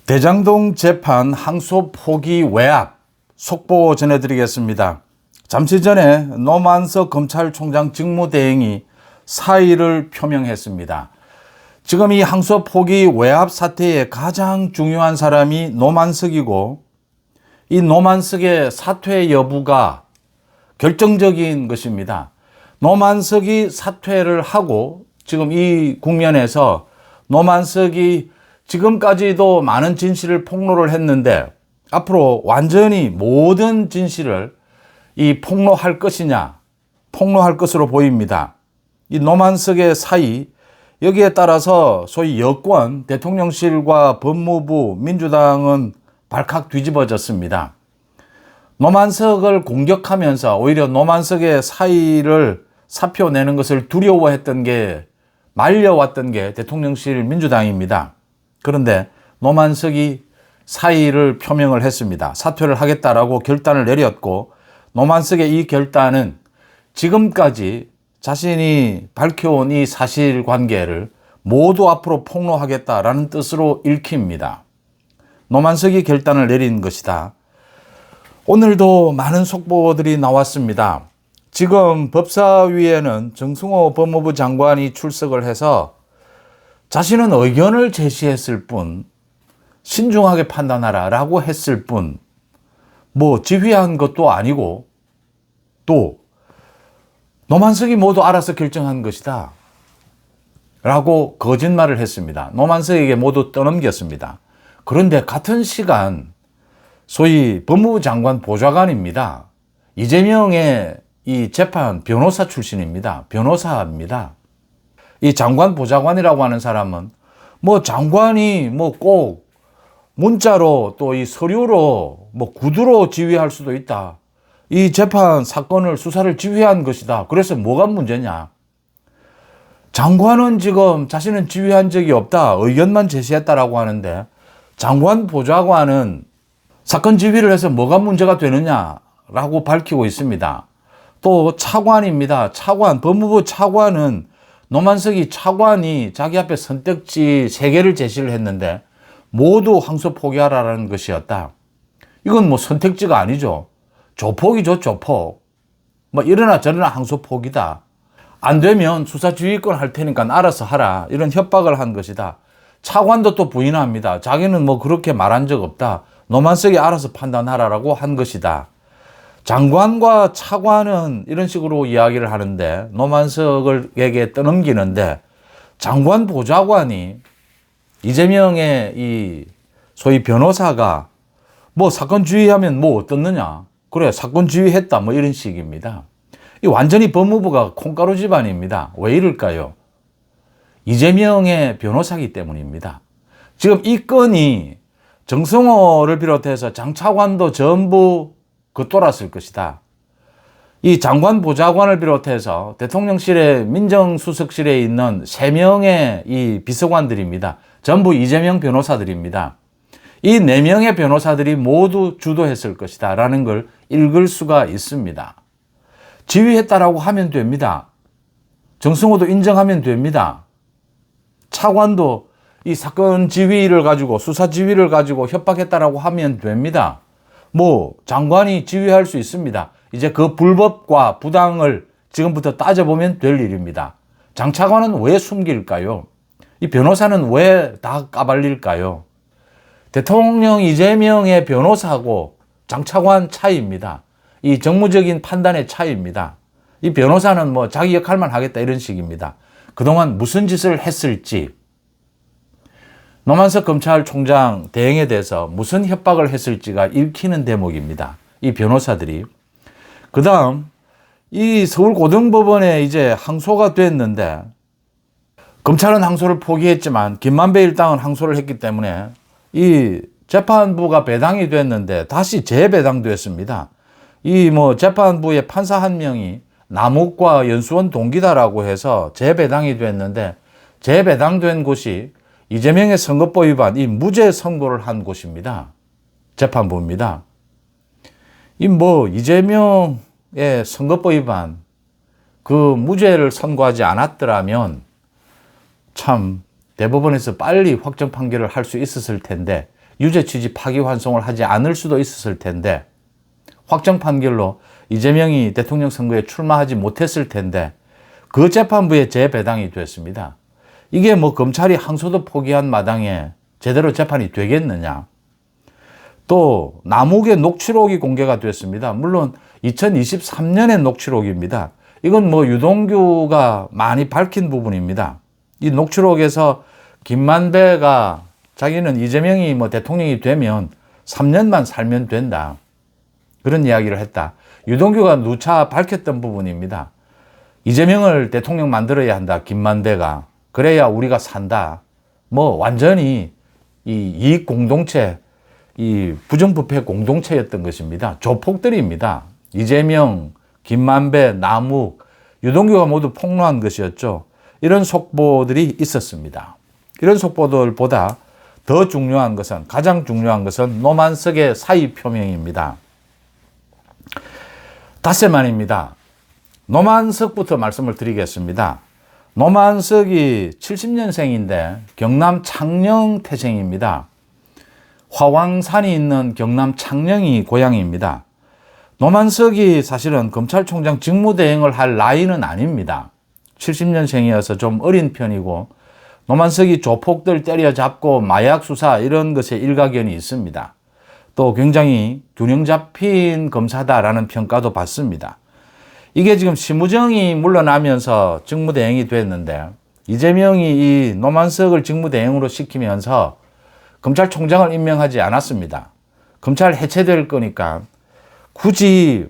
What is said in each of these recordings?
대장동 재판 항소 포기 외압 속보 전해드리겠습니다. 잠시 전에 노만석 검찰총장 직무대행이 사의를 표명했습니다. 지금 이 항소 포기 외압 사태의 가장 중요한 사람이 노만석이고, 이 노만석의 사퇴 여부가 결정적인 것입니다. 노만석이 사퇴를 하고 지금 이 국면에서 노만석이 지금까지도 많은 진실을 폭로를 했는데 앞으로 완전히 모든 진실을 폭로할 것이냐, 폭로할 것으로 보입니다. 이 노만석의 사의, 여기에 따라서 소위 여권, 대통령실과 법무부, 민주당은 발칵 뒤집어졌습니다. 노만석을 공격하면서 오히려 노만석의 사의를 사표내는 것을 두려워했던 게, 말려왔던 게 대통령실 민주당입니다. 그런데 노만석이 사의를 표명을 했습니다. 사퇴를 하겠다라고 결단을 내렸고, 노만석의 이 결단은 지금까지 자신이 밝혀온 이 사실관계를 모두 앞으로 폭로하겠다라는 뜻으로 읽힙니다. 노만석이 결단을 내린 것이다. 오늘도 많은 속보들이 나왔습니다. 지금 법사위에는 정승호 법무부 장관이 출석을 해서 자신은 의견을 제시했을 뿐, 신중하게 판단하라 라고 했을 뿐, 지휘한 것도 아니고, 또 노만석이 모두 알아서 결정한 것이다 라고 거짓말을 했습니다. 노만석에게 모두 떠넘겼습니다. 그런데 같은 시간 소위 법무부 장관 보좌관입니다. 이재명의 이 재판 변호사 출신입니다. 변호사입니다. 이 장관 보좌관이라고 하는 사람은 장관이 꼭 문자로 또 이 서류로 구두로 지휘할 수도 있다. 이 재판 사건을 수사를 지휘한 것이다. 그래서 뭐가 문제냐? 장관은 지금 자신은 지휘한 적이 없다. 의견만 제시했다라고 하는데, 장관 보좌관은 사건 지휘를 해서 뭐가 문제가 되느냐라고 밝히고 있습니다. 또 차관입니다. 차관, 법무부 차관은 노만석이 차관이 자기 앞에 선택지 3개를 제시를 했는데 모두 항소 포기하라는 것이었다. 이건 선택지가 아니죠. 조폭이죠, 조폭. 이러나 저러나 항소 포기다. 안 되면 수사지휘권 할 테니까 알아서 하라. 이런 협박을 한 것이다. 차관도 또 부인합니다. 자기는 그렇게 말한 적 없다. 노만석이 알아서 판단하라라고 한 것이다. 장관과 차관은 이런 식으로 이야기를 하는데 노만석에게 떠넘기는데, 장관 보좌관이 이재명의 이 소위 변호사가 사건 지휘하면 어떻느냐, 그래 사건 지휘했다 이런 식입니다. 이 완전히 법무부가 콩가루 집안입니다. 왜 이럴까요? 이재명의 변호사이기 때문입니다. 지금 이 건이 정성호를 비롯해서 장차관도 전부 겉돌았을 것이다. 이 장관 보좌관을 비롯해서 대통령실의 민정수석실에 있는 3명의 이 비서관들입니다. 전부 이재명 변호사들입니다. 이 4명의 변호사들이 모두 주도했을 것이다 라는 걸 읽을 수가 있습니다. 지휘했다라고 하면 됩니다. 정승호도 인정하면 됩니다. 차관도 이 사건 지휘를 가지고, 수사 지휘를 가지고 협박했다라고 하면 됩니다. 장관이 지휘할 수 있습니다. 이제 그 불법과 부당을 지금부터 따져보면 될 일입니다. 장 차관은 왜 숨길까요? 이 변호사는 왜 다 까발릴까요? 대통령 이재명의 변호사하고 장 차관 차이입니다. 이 정무적인 판단의 차이입니다. 이 변호사는 자기 역할만 하겠다 이런 식입니다. 그동안 무슨 짓을 했을지, 노만석 검찰총장 대행에 대해서 무슨 협박을 했을지가 읽히는 대목입니다. 이 변호사들이. 그 다음, 이 서울고등법원에 이제 항소가 됐는데, 검찰은 항소를 포기했지만 김만배 일당은 항소를 했기 때문에 이 재판부가 배당이 됐는데 다시 재배당됐습니다. 이 재판부의 판사 한 명이 남욱과 연수원 동기다라고 해서 재배당이 됐는데, 재배당된 곳이 이재명의 선거법 위반, 이 무죄 선고를 한 곳입니다. 재판부입니다. 이재명의 선거법 위반, 그 무죄를 선고하지 않았더라면 참 대법원에서 빨리 확정 판결을 할 수 있었을 텐데 유죄 취지 파기환송을 하지 않을 수도 있었을 텐데, 확정 판결로 이재명이 대통령 선거에 출마하지 못했을 텐데 그 재판부에 재배당이 됐습니다. 이게 뭐 검찰이 항소도 포기한 마당에 제대로 재판이 되겠느냐. 또 남욱의 녹취록이 공개가 됐습니다. 물론 2023년의 녹취록입니다. 이건 뭐 유동규가 많이 밝힌 부분입니다. 이 녹취록에서 김만배가 자기는 이재명이 뭐 대통령이 되면 3년만 살면 된다, 그런 이야기를 했다. 유동규가 누차 밝혔던 부분입니다. 이재명을 대통령 만들어야 한다, 김만배가. 그래야 우리가 산다. 뭐 완전히 이 이익 공동체, 이 부정부패 공동체였던 것입니다. 조폭들입니다. 이재명, 김만배, 남욱, 유동규가 모두 폭로한 것이었죠. 이런 속보들이 있었습니다. 이런 속보들보다 더 중요한 것은, 가장 중요한 것은 노만석의 사의 표명입니다. 닷새만입니다. 노만석부터 말씀을 드리겠습니다. 노만석이 70년생인데 경남 창녕 태생입니다. 화왕산이 있는 경남 창녕이 고향입니다. 노만석이 사실은 검찰총장 직무대행을 할 나이는 아닙니다. 70년생이어서 좀 어린 편이고, 노만석이 조폭들 때려잡고 마약 수사 이런 것에 일가견이 있습니다. 또 굉장히 균형 잡힌 검사다라는 평가도 받습니다. 이게 지금 심우정이 물러나면서 직무대행이 됐는데, 이재명이 이 노만석을 직무대행으로 시키면서 검찰총장을 임명하지 않았습니다. 검찰 해체될 거니까 굳이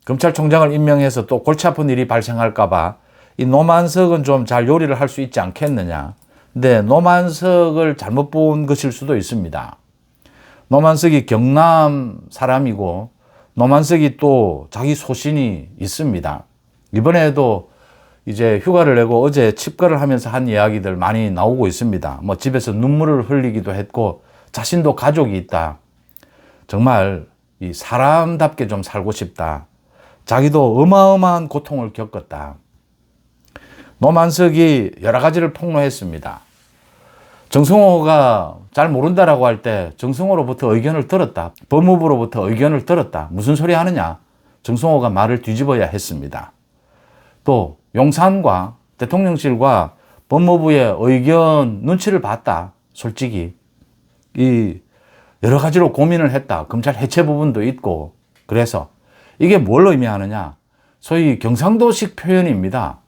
검찰총장을 임명해서 또 골치 아픈 일이 발생할까 봐 이 노만석은 좀 잘 요리를 할 수 있지 않겠느냐. 근데 노만석을 잘못 본 것일 수도 있습니다. 노만석이 경남 사람이고, 노만석이 또 자기 소신이 있습니다. 이번에도 이제 휴가를 내고 어제 칩거를 하면서 한 이야기들 많이 나오고 있습니다. 뭐 집에서 눈물을 흘리기도 했고, 자신도 가족이 있다. 정말 이 사람답게 좀 살고 싶다. 자기도 어마어마한 고통을 겪었다. 노만석이 여러 가지를 폭로했습니다. 정성호가 잘 모른다라고 할 때 정성호로부터 의견을 들었다. 법무부로부터 의견을 들었다. 무슨 소리 하느냐. 정성호가 말을 뒤집어야 했습니다. 또 용산과 대통령실과 법무부의 의견 눈치를 봤다. 솔직히 이 여러 가지로 고민을 했다. 검찰 해체 부분도 있고. 그래서 이게 뭘 의미하느냐. 소위 경상도식 표현입니다.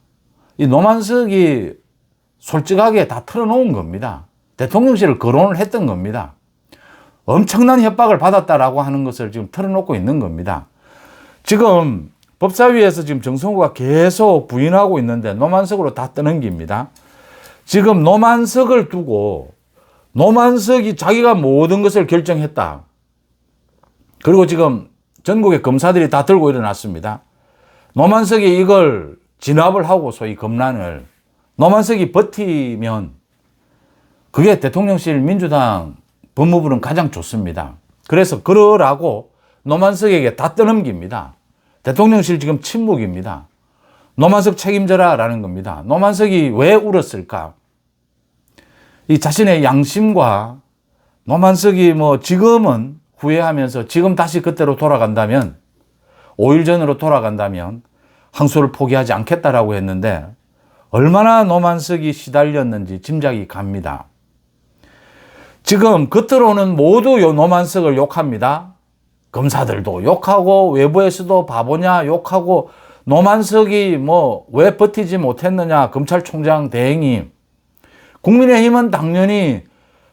이 노만석이 솔직하게 다 털어놓은 겁니다. 대통령실을 거론을 했던 겁니다. 엄청난 협박을 받았다라고 하는 것을 지금 털어놓고 있는 겁니다. 지금 법사위에서 지금 정성호가 계속 부인하고 있는데 노만석으로 다 떠넘깁니다. 지금 노만석을 두고 노만석이 자기가 모든 것을 결정했다. 그리고 지금 전국의 검사들이 다 들고 일어났습니다. 노만석이 이걸 진압을 하고 소위 검란을, 노만석이 버티면 그게 대통령실, 민주당, 법무부는 가장 좋습니다. 그래서 그러라고 노만석에게 다 떠넘깁니다. 대통령실 지금 침묵입니다. 노만석 책임져라 라는 겁니다. 노만석이 왜 울었을까? 이 자신의 양심과 노만석이 뭐 지금은 후회하면서 지금 다시 그때로 돌아간다면, 5일 전으로 돌아간다면 항소를 포기하지 않겠다라고 했는데 얼마나 노만석이 시달렸는지 짐작이 갑니다. 지금 겉으로는 모두 노만석을 욕합니다. 검사들도 욕하고 외부에서도 바보냐 욕하고, 노만석이 뭐 왜 버티지 못했느냐, 검찰총장 대행이. 국민의힘은 당연히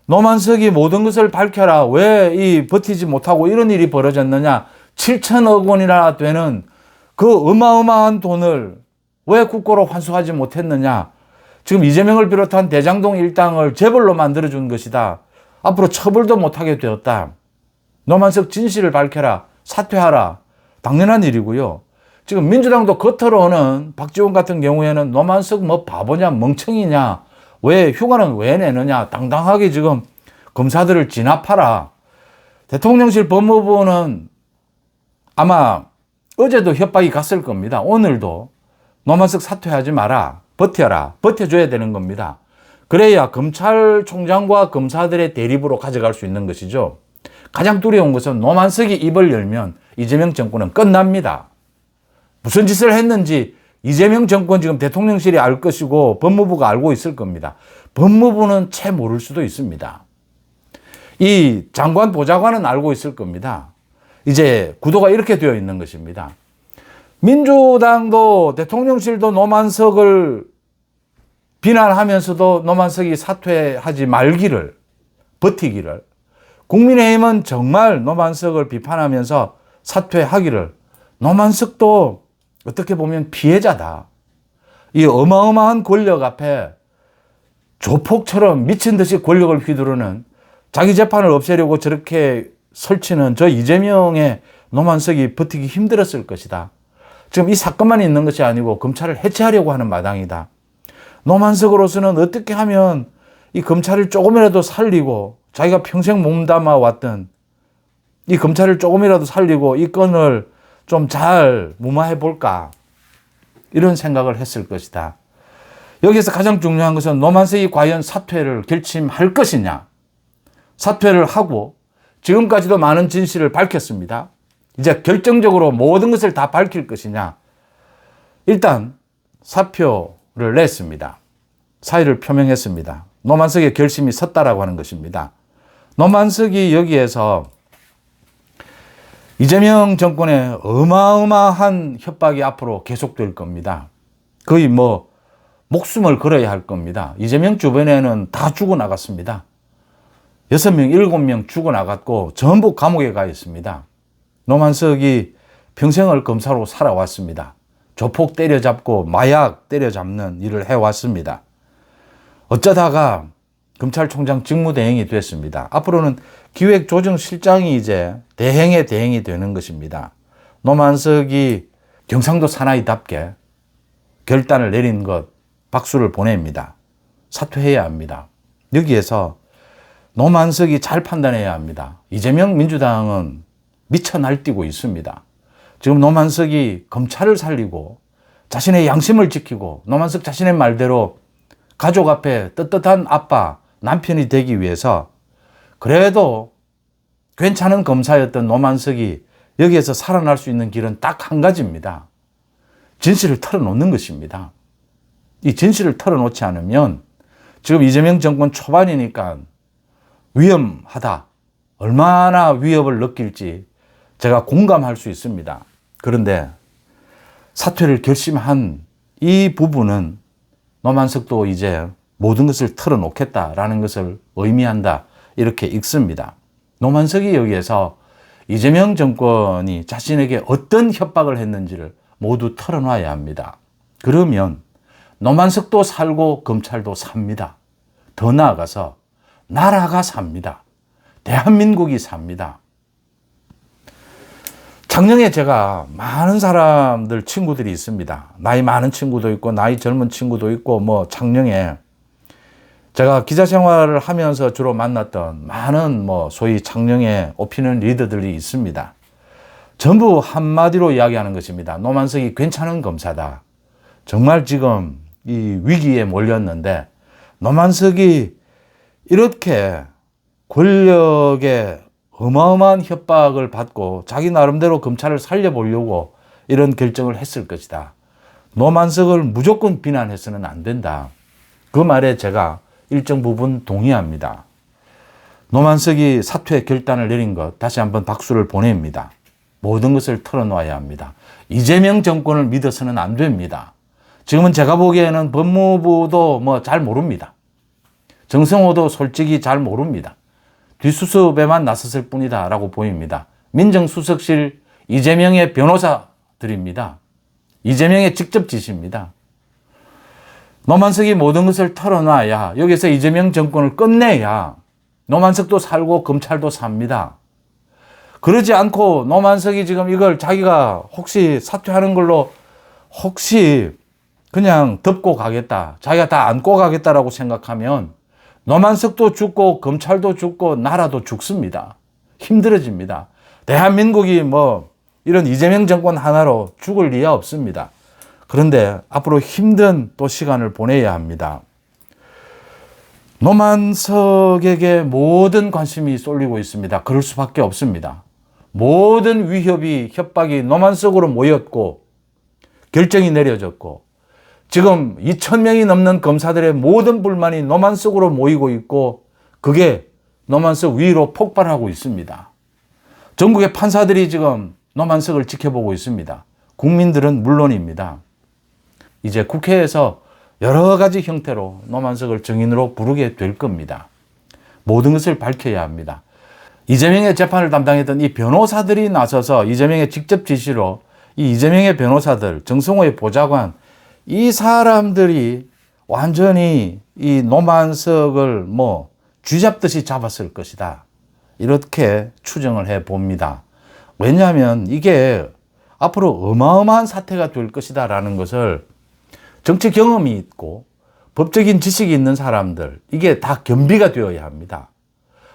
노만석이 모든 것을 밝혀라, 왜 이 버티지 못하고 이런 일이 벌어졌느냐, 7천억 원이나 되는 그 어마어마한 돈을 왜 국고로 환수하지 못했느냐, 지금 이재명을 비롯한 대장동 일당을 재벌로 만들어준 것이다, 앞으로 처벌도 못하게 되었다, 노만석 진실을 밝혀라, 사퇴하라, 당연한 일이고요. 지금 민주당도 겉으로는 박지원 같은 경우에는 노만석 뭐 바보냐 멍청이냐, 왜 휴가는 왜 내느냐, 당당하게 지금 검사들을 진압하라. 대통령실 법무부는 아마 어제도 협박이 갔을 겁니다. 오늘도 노만석 사퇴하지 마라, 버텨라, 버텨줘야 되는 겁니다. 그래야 검찰총장과 검사들의 대립으로 가져갈 수 있는 것이죠. 가장 두려운 것은 노만석이 입을 열면 이재명 정권은 끝납니다. 무슨 짓을 했는지 이재명 정권 지금 대통령실이 알 것이고 법무부가 알고 있을 겁니다. 법무부는 채 모를 수도 있습니다. 이 장관 보좌관은 알고 있을 겁니다. 이제 구도가 이렇게 되어 있는 것입니다. 민주당도 대통령실도 노만석을 비난하면서도 노만석이 사퇴하지 말기를, 버티기를, 국민의힘은 정말 노만석을 비판하면서 사퇴하기를, 노만석도 어떻게 보면 피해자다. 이 어마어마한 권력 앞에 조폭처럼 미친 듯이 권력을 휘두르는, 자기 재판을 없애려고 저렇게 설치는 저 이재명의 노만석이 버티기 힘들었을 것이다. 지금 이 사건만 있는 것이 아니고 검찰을 해체하려고 하는 마당이다. 노만석으로서는 어떻게 하면 이 검찰을 조금이라도 살리고, 자기가 평생 몸담아 왔던 이 검찰을 조금이라도 살리고 이 건을 좀 잘 무마해 볼까, 이런 생각을 했을 것이다. 여기서 가장 중요한 것은 노만석이 과연 사퇴를 결심할 것이냐. 사퇴를 하고 지금까지도 많은 진실을 밝혔습니다. 이제 결정적으로 모든 것을 다 밝힐 것이냐. 일단 사표를 냈습니다. 사의를 표명했습니다. 노만석의 결심이 섰다라고 하는 것입니다. 노만석이 여기에서 이재명 정권의 어마어마한 협박이 앞으로 계속될 겁니다. 거의 목숨을 걸어야 할 겁니다. 이재명 주변에는 다 죽어나갔습니다. 6명, 7명 죽어나갔고 전부 감옥에 가 있습니다. 노만석이 평생을 검사로 살아왔습니다. 조폭 때려잡고 마약 때려잡는 일을 해왔습니다. 어쩌다가 검찰총장 직무대행이 됐습니다. 앞으로는 기획조정실장이 이제 대행의 대행이 되는 것입니다. 노만석이 경상도 사나이답게 결단을 내린 것 박수를 보냅니다. 사퇴해야 합니다. 여기에서 노만석이 잘 판단해야 합니다. 이재명 민주당은 미쳐 날뛰고 있습니다. 지금 노만석이 검찰을 살리고 자신의 양심을 지키고 노만석 자신의 말대로 가족 앞에 떳떳한 아빠, 남편이 되기 위해서 그래도 괜찮은 검사였던 노만석이 여기에서 살아날 수 있는 길은 딱 한 가지입니다. 진실을 털어놓는 것입니다. 이 진실을 털어놓지 않으면 지금 이재명 정권 초반이니까 위험하다. 얼마나 위협을 느낄지 제가 공감할 수 있습니다. 그런데 사퇴를 결심한 이 부분은 노만석도 이제 모든 것을 털어놓겠다라는 것을 의미한다. 이렇게 읽습니다. 노만석이 여기에서 이재명 정권이 자신에게 어떤 협박을 했는지를 모두 털어놔야 합니다. 그러면 노만석도 살고 검찰도 삽니다. 더 나아가서 나라가 삽니다. 대한민국이 삽니다. 작년에 제가 많은 사람들, 친구들이 있습니다. 나이 많은 친구도 있고, 나이 젊은 친구도 있고, 작년에 제가 기자 생활을 하면서 주로 만났던 많은 소위 작년에 오피니언 리더들이 있습니다. 전부 한마디로 이야기하는 것입니다. 노만석이 괜찮은 검사다. 정말 지금 이 위기에 몰렸는데 노만석이 이렇게 권력의 어마어마한 협박을 받고 자기 나름대로 검찰을 살려보려고 이런 결정을 했을 것이다. 노만석을 무조건 비난해서는 안 된다. 그 말에 제가 일정 부분 동의합니다. 노만석이 사퇴 결단을 내린 것 다시 한번 박수를 보냅니다. 모든 것을 털어놓아야 합니다. 이재명 정권을 믿어서는 안 됩니다. 지금은 제가 보기에는 법무부도 잘 모릅니다. 정성호도 솔직히 잘 모릅니다. 뒷수습에만 나섰을 뿐이다 라고 보입니다. 민정수석실 이재명의 변호사들입니다. 이재명의 직접 지시입니다. 노만석이 모든 것을 털어놔야, 여기서 이재명 정권을 끝내야 노만석도 살고 검찰도 삽니다. 그러지 않고 노만석이 지금 이걸 자기가 혹시 사퇴하는 걸로 혹시 그냥 덮고 가겠다, 자기가 다 안고 가겠다라고 생각하면 노만석도 죽고 검찰도 죽고 나라도 죽습니다. 힘들어집니다. 대한민국이 이런 이재명 정권 하나로 죽을 리가 없습니다. 그런데 앞으로 힘든 또 시간을 보내야 합니다. 노만석에게 모든 관심이 쏠리고 있습니다. 그럴 수밖에 없습니다. 모든 위협이, 협박이 노만석으로 모였고 결정이 내려졌고 지금 2,000명이 넘는 검사들의 모든 불만이 노만석으로 모이고 있고 그게 노만석 위로 폭발하고 있습니다. 전국의 판사들이 지금 노만석을 지켜보고 있습니다. 국민들은 물론입니다. 이제 국회에서 여러 가지 형태로 노만석을 증인으로 부르게 될 겁니다. 모든 것을 밝혀야 합니다. 이재명의 재판을 담당했던 이 변호사들이 나서서 이재명의 직접 지시로 이 이재명의 변호사들, 정성호의 보좌관, 이 사람들이 완전히 이 노만석을 쥐잡듯이 잡았을 것이다. 이렇게 추정을 해 봅니다. 왜냐하면 이게 앞으로 어마어마한 사태가 될 것이다 라는 것을 정치 경험이 있고 법적인 지식이 있는 사람들, 이게 다 겸비가 되어야 합니다.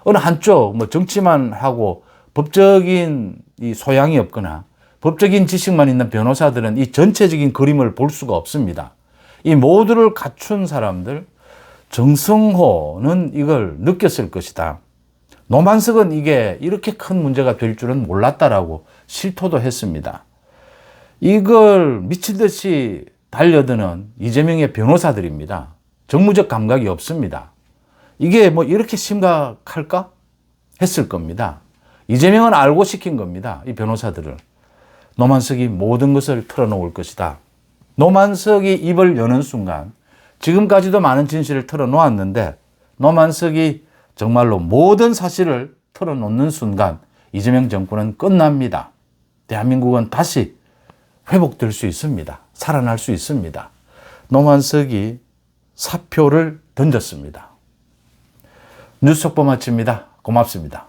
어느 한쪽 정치만 하고 법적인 이 소양이 없거나 법적인 지식만 있는 변호사들은 이 전체적인 그림을 볼 수가 없습니다. 이 모두를 갖춘 사람들, 정성호는 이걸 느꼈을 것이다. 노만석은 이게 이렇게 큰 문제가 될 줄은 몰랐다라고 실토도 했습니다. 이걸 미친 듯이 달려드는 이재명의 변호사들입니다. 정무적 감각이 없습니다. 이게 이렇게 심각할까? 했을 겁니다. 이재명은 알고 시킨 겁니다. 이 변호사들을. 노만석이 모든 것을 털어놓을 것이다. 노만석이 입을 여는 순간 지금까지도 많은 진실을 털어놓았는데 노만석이 정말로 모든 사실을 털어놓는 순간 이재명 정권은 끝납니다. 대한민국은 다시 회복될 수 있습니다. 살아날 수 있습니다. 노만석이 사표를 던졌습니다. 뉴스 속보 마칩니다. 고맙습니다.